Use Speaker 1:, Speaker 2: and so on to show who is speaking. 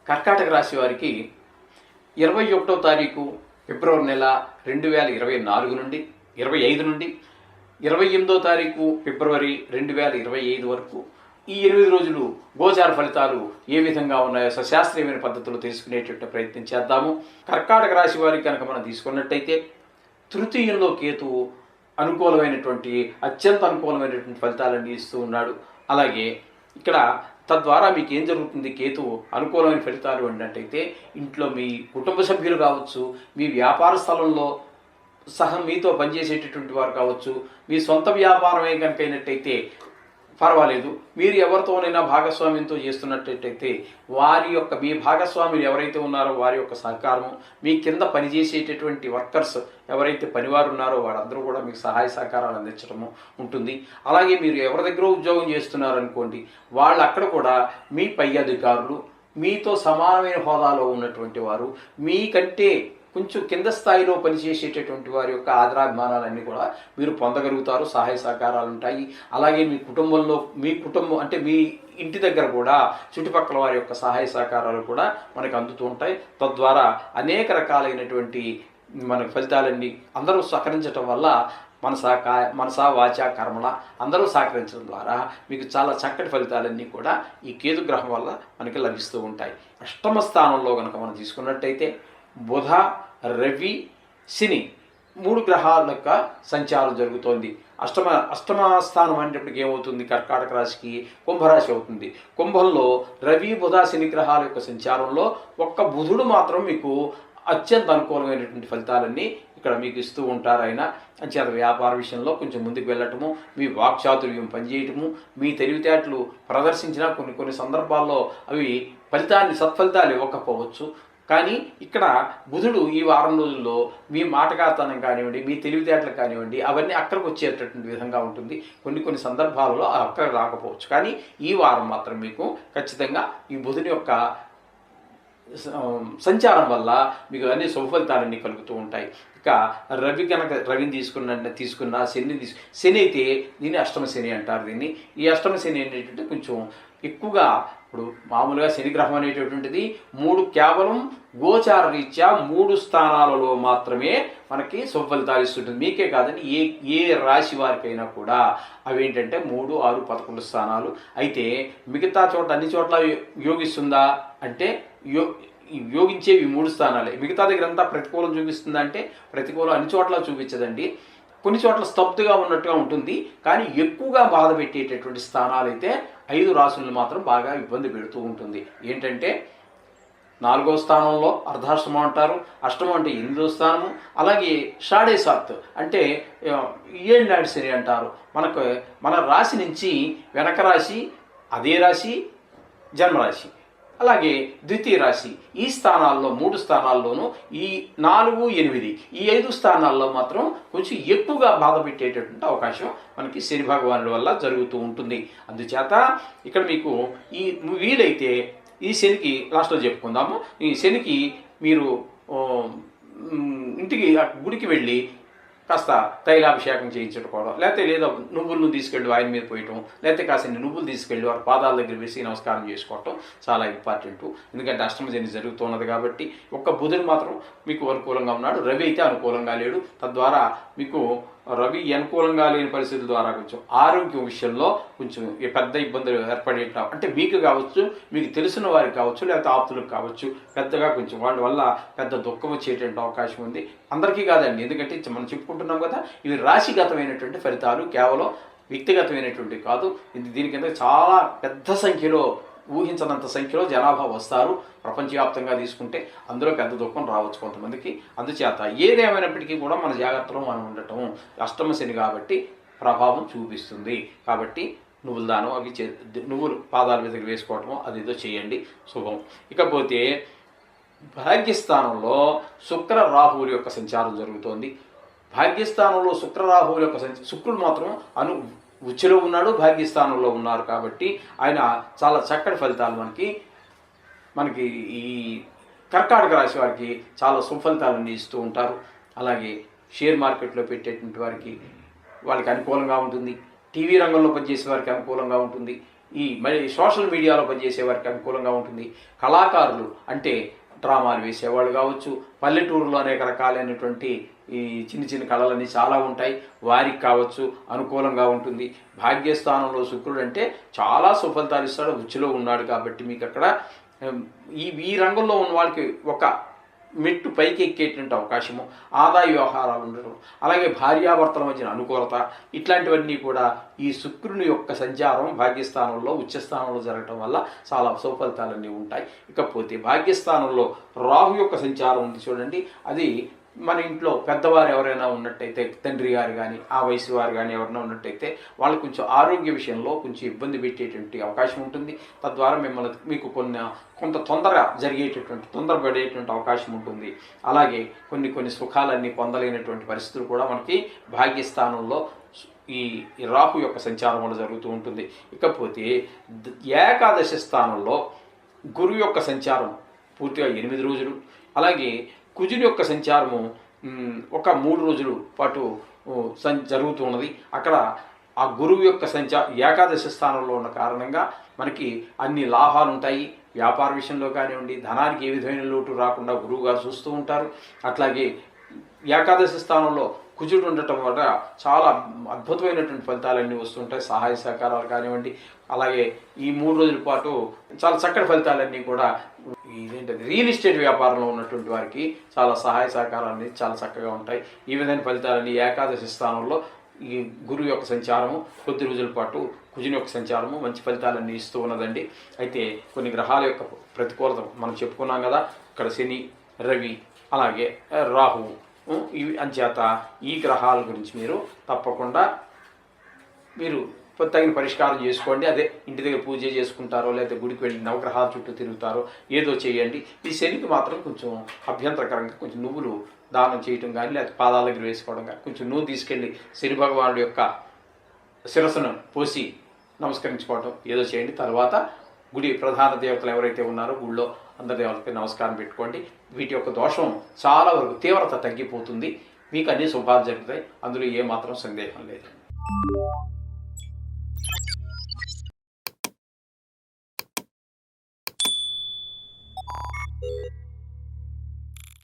Speaker 1: కర్కాటక రాశి వారికి 21వ తారీఖు ఫిబ్రవరి నెల 2024 నుండి 25 నుండి 28వ తారీఖు ఫిబ్రవరి 2025 వరకు ఈ 8 రోజులు గోచార ఫలితాలు ఏ విధంగా ఉన్నాయో శాస్త్రీయమైన పద్ధతులు తెలుసుకునేటట్టు ప్రయత్నం చేద్దాము. కర్కాటక రాశి వారికి కనుక మనం తీసుకున్నట్టయితే తృతీయంలో కేతువు అనుకూలమైనటువంటి అత్యంత అనుకూలమైనటువంటి ఫలితాలన్నీ ఇస్తూ ఉన్నాడు. అలాగే ఇక్కడ తద్వారా మీకు ఏం జరుగుతుంది, కేతువు అనుకూలమైన ఫలితాలు అన్నట్టయితే ఇంట్లో మీ కుటుంబ సభ్యులు కావచ్చు, మీ వ్యాపార స్థలంలో మీతో పనిచేసేటటువంటి వారు కావచ్చు, మీ సొంత వ్యాపారమే కనుక అయినట్టయితే పర్వాలేదు, మీరు ఎవరితోనైనా భాగస్వామ్యంతో చేస్తున్నట్టయితే మీ భాగస్వాములు ఎవరైతే ఉన్నారో వారి యొక్క సహకారము, మీ కింద పనిచేసేటటువంటి వర్కర్స్ ఎవరైతే పనివారు ఉన్నారో వారందరూ కూడా మీకు సహాయ సహకారాలు అందించడము ఉంటుంది. అలాగే మీరు ఎవరి దగ్గర ఉద్యోగం చేస్తున్నారనుకోండి, వాళ్ళు అక్కడ కూడా మీ పై అధికారులు, మీతో సమానమైన హోదాలో ఉన్నటువంటి వారు, మీకంటే కొంచెం కింద స్థాయిలో పనిచేసేటటువంటి వారి యొక్క ఆదరాభిమానాలన్నీ కూడా మీరు పొందగలుగుతారు. సహాయ సహకారాలు ఉంటాయి. అలాగే మీ కుటుంబం అంటే మీ ఇంటి దగ్గర కూడా చుట్టుపక్కల వారి యొక్క సహాయ సహకారాలు కూడా మనకు అందుతూ ఉంటాయి. తద్వారా అనేక రకాలైనటువంటి మనకు ఫలితాలన్నీ అందరూ సహకరించడం వల్ల మనసా వాచ కర్మల అందరూ సహకరించడం ద్వారా మీకు చాలా చక్కటి ఫలితాలన్నీ కూడా ఈ కేతు గ్రహం వల్ల మనకి లభిస్తూ ఉంటాయి. అష్టమ స్థానంలో కనుక మనం తీసుకున్నట్టయితే బుధ, రవి, శని 3 గ్రహాల యొక్క సంచారం జరుగుతోంది. అష్టమ స్థానం అనేటప్పటికి ఏమవుతుంది, కర్కాటక రాశికి కుంభరాశి అవుతుంది. కుంభంలో రవి, బుధ, శని గ్రహాల యొక్క సంచారంలో ఒక్క బుధుడు మాత్రం మీకు అత్యంత అనుకూలమైనటువంటి ఫలితాలన్నీ ఇక్కడ మీకు ఇస్తూ ఉంటారు. ఆయన అంచేత వ్యాపార విషయంలో కొంచెం ముందుకు వెళ్ళటము, మీ వాక్చాతుర్యం పనిచేయటము, మీ తెలివితేటలు ప్రదర్శించిన కొన్ని సందర్భాల్లో అవి సత్ఫలితాలు ఇవ్వకపోవచ్చు. కానీ ఇక్కడ బుధుడు ఈ వారం రోజుల్లో మీ మాటకాతనం కానివ్వండి, మీ తెలివితేటలు కానివ్వండి, అవన్నీ అక్కడికి వచ్చేటటువంటి విధంగా ఉంటుంది. కొన్ని సందర్భాలలో అక్కడ రాకపోవచ్చు. కానీ ఈ వారం మాత్రం మీకు ఖచ్చితంగా ఈ బుధుని యొక్క సంచారం వల్ల మీకు అన్ని శుభఫలితాలన్నీ కలుగుతూ ఉంటాయి. ఇక రవిని తీసుకున్న శని అయితే దీన్ని అష్టమ శని అంటారు. ఈ అష్టమ శని అనేటంటే కొంచెం ఎక్కువగా ఇప్పుడు మామూలుగా శని గ్రహం అనేటటువంటిది కేవలం గోచార రీత్యా 3 స్థానాలలో మాత్రమే మనకి శుభఫలితాలు ఇస్తుంటుంది. మీకే కాదండి, ఏ రాశి వారికైనా కూడా అవేంటంటే 3, 6, 11 స్థానాలు. అయితే మిగతా అన్ని చోట్ల యోగిస్తుందా అంటే యోగించేవి 3 స్థానాలే. మిగతా దగ్గర అంతా ప్రతికూలం చూపిస్తుందా అంటే ప్రతికూలం అన్ని చోట్ల చూపించదండి. కొన్ని చోట్ల స్తబ్దుగా ఉన్నట్టుగా ఉంటుంది. కానీ ఎక్కువగా బాధ పెట్టేటటువంటి స్థానాలు అయితే 5 రాశులను మాత్రం బాగా ఇబ్బంది పెడుతూ ఉంటుంది. ఏంటంటే 4వ స్థానంలో అర్ధాష్టమం అంటారు, అష్టమం అంటే 8వ స్థానము, అలాగే షాడే సాత్ అంటే ఏళ్ళనాడు శని అంటారు. మన రాశి నుంచి వెనక రాశి, అదే రాశి, జన్మరాశి, అలాగే ద్వితీయ రాశి, ఈ స్థానాల్లో 3 స్థానాల్లోనూ ఈ 4, 8 ఈ 5 స్థానాల్లో మాత్రం కొంచెం ఎక్కువగా బాధ పెట్టేటటువంటి అవకాశం మనకి శని భగవానుడి వల్ల జరుగుతూ ఉంటుంది. అందుచేత ఇక్కడ మీకు వీలైతే ఈ శనికి లాస్ట్లో చెప్పుకుందాము. ఈ శనికి మీరు గుడికి వెళ్ళి కాస్త తైలాభిషేకం చేయించుకోవడం, లేదా నువ్వులను తీసుకెళ్ళి ఆయన మీద పోయటం, లేకపోతే కాస్త నువ్వులు తీసుకెళ్ళి వారి పాదాల దగ్గర వేసి నమస్కారం చేసుకోవటం చాలా ఇంపార్టెంట్. ఎందుకంటే అష్టమశని జరుగుతున్నది కాబట్టి. ఒక్క బుధుడు మాత్రం మీకు అనుకూలంగా ఉన్నాడు, రవి అయితే అనుకూలంగా లేడు. తద్వారా మీకు రవి అనుకూలంగా లేని పరిస్థితుల ద్వారా కొంచెం ఆరోగ్యం విషయంలో కొంచెం పెద్ద ఇబ్బందులు ఏర్పడేట, అంటే మీకు కావచ్చు, మీకు తెలిసిన వారికి కావచ్చు, లేకపోతే ఆప్తులకు కావచ్చు, పెద్దగా కొంచెం వాళ్ళ వల్ల పెద్ద దుఃఖం వచ్చేటువంటి అవకాశం ఉంది. అందరికీ కాదండి, ఎందుకంటే మనం చెప్పుకుంటున్నాం కదా, ఇవి రాశిగతమైనటువంటి ఫలితాలు, కేవలం వ్యక్తిగతమైనటువంటి కాదు. దీని కింద చాలా పెద్ద సంఖ్యలో, ఊహించనంత సంఖ్యలో జనాభా వస్తారు. ప్రపంచవ్యాప్తంగా తీసుకుంటే అందులో పెద్ద దుఃఖం రావచ్చు కొంతమందికి. అందుచేత ఏదేమైనప్పటికీ కూడా మన జాగ్రత్తలో మనం ఉండటం, అష్టమ శని కాబట్టి ప్రభావం చూపిస్తుంది. కాబట్టి నువ్వుల దానం నువ్వులు పాదాల మీదకి వేసుకోవటము అదేదో చేయండి, శుభం. ఇకపోతే భాగ్యస్థానంలో శుక్ర రాహువుల యొక్క సంచారం జరుగుతోంది. భాగ్యస్థానంలో శుక్ర రాహువుల యొక్క శుక్రుడు మాత్రం ఉచ్చులో ఉన్నాడు, భాగ్యస్థానంలో ఉన్నారు. కాబట్టి ఆయన చాలా చక్కటి ఫలితాలు మనకి ఈ కర్కాటక రాశి వారికి చాలా సుఫలితాలను ఇస్తూ ఉంటారు. అలాగే షేర్ మార్కెట్లో పెట్టేటువంటి వాళ్ళకి అనుకూలంగా ఉంటుంది. టీవీ రంగంలో పనిచేసే వారికి అనుకూలంగా ఉంటుంది. మరి సోషల్ మీడియాలో పనిచేసే వారికి అనుకూలంగా ఉంటుంది. కళాకారులు అంటే డ్రామాలు వేసేవాళ్ళు కావచ్చు, పల్లెటూరులో అనేక రకాలైనటువంటి ఈ చిన్న చిన్న కళలన్నీ చాలా ఉంటాయి, వారికి కావచ్చు అనుకూలంగా ఉంటుంది. భాగ్యస్థానంలో శుక్రుడు అంటే చాలా సుఫలితాలు ఇస్తాడు, ఉచ్చులో ఉన్నాడు కాబట్టి మీకు అక్కడ ఈ రంగంలో ఉన్న వాళ్ళకి ఒక మెట్టు పైకి ఎక్కేటువంటి అవకాశము, ఆదాయ వ్యవహారాలు ఉండడం, అలాగే భార్యాభర్తల మధ్యన అనుకూలత, ఇట్లాంటివన్నీ కూడా ఈ శుక్రుని యొక్క సంచారం భాగ్యస్థానంలో ఉచ్చస్థానంలో జరగడం వల్ల చాలా సుఫలితాలన్నీ ఉంటాయి. ఇకపోతే భాగ్యస్థానంలో రాహు యొక్క సంచారం ఉంది చూడండి, అది మన ఇంట్లో పెద్దవారు ఎవరైనా ఉన్నట్టయితే, తండ్రి గారు కానీ ఆ వయసు వారు కానీ ఎవరైనా ఉన్నట్టయితే వాళ్ళు కొంచెం ఆరోగ్య విషయంలో కొంచెం ఇబ్బంది పెట్టేటువంటి అవకాశం ఉంటుంది. తద్వారా మీకు కొంత తొందరపడేటువంటి అవకాశం ఉంటుంది. అలాగే కొన్ని సుఖాలన్నీ పొందలేనటువంటి పరిస్థితులు కూడా మనకి భాగ్యస్థానంలో ఈ రాహు యొక్క సంచారం వల్ల జరుగుతూ ఉంటుంది. ఇకపోతే ఏకాదశి స్థానంలో గురువు యొక్క సంచారం పూర్తిగా 8 రోజులు, అలాగే కుజుని యొక్క సంచారము ఒక 3 రోజుల పాటు జరుగుతూ ఉన్నది. అక్కడ ఆ గురువు యొక్క ఏకాదశి స్థానంలో ఉన్న కారణంగా మనకి అన్ని లాభాలు ఉంటాయి. వ్యాపార విషయంలో కానివ్వండి, ధనానికి ఏ విధమైన లోటు రాకుండా గురువు గారు చూస్తూ ఉంటారు. అట్లాగే ఏకాదశి స్థానంలో కుజుడు ఉండటం వల్ల చాలా అద్భుతమైనటువంటి ఫలితాలన్నీ వస్తుంటాయి. సహాయ సహకారాలు కానివ్వండి, అలాగే ఈ 3 రోజుల పాటు చాలా చక్కటి ఫలితాలన్నీ కూడా ఇదేంటది రియల్ ఎస్టేట్ వ్యాపారంలో ఉన్నటువంటి వారికి చాలా సహాయ సహకారాలు చాలా చక్కగా ఉంటాయి. ఈ విధమైన ఫలితాలన్నీ ఏకాదశి స్థానంలో ఈ గురువు యొక్క సంచారము, కొద్ది రోజుల పాటు కుజుని యొక్క సంచారము మంచి ఫలితాలన్నీ ఇస్తూ ఉన్నదండి. అయితే కొన్ని గ్రహాల యొక్క ప్రతికూలత మనం చెప్పుకున్నాం కదా, ఇక్కడ శని, రవి, అలాగే రాహు, ఇవి అంచేత ఈ గ్రహాల గురించి మీరు తప్పకుండా తగిన పరిష్కారం చేసుకోండి. అదే ఇంటి దగ్గర పూజ చేసుకుంటారో, లేకపోతే గుడికి వెళ్ళి నవగ్రహాల చుట్టూ తిరుగుతారో ఏదో చేయండి. ఈ శనికి మాత్రం కొంచెం అభ్యంతరకరంగా కొంచెం నువ్వులు దానం చేయటం కానీ, లేకపోతే పాదాల దగ్గర వేసుకోవడం కానీ, కొంచెం నువ్వు తీసుకెళ్ళి శని భగవానుడి యొక్క శిరస్సును పోసి నమస్కరించుకోవటం ఏదో చేయండి. తర్వాత గుడి ప్రధాన దేవతలు ఎవరైతే ఉన్నారో గుడిలో అందరి దేవతలకి నమస్కారం పెట్టుకోండి. వీటి యొక్క దోషం చాలా వరకు తీవ్రత తగ్గిపోతుంది. మీకు అన్ని శుభాలు జరుగుతాయి, అందులో ఏమాత్రం సందేహం లేదు.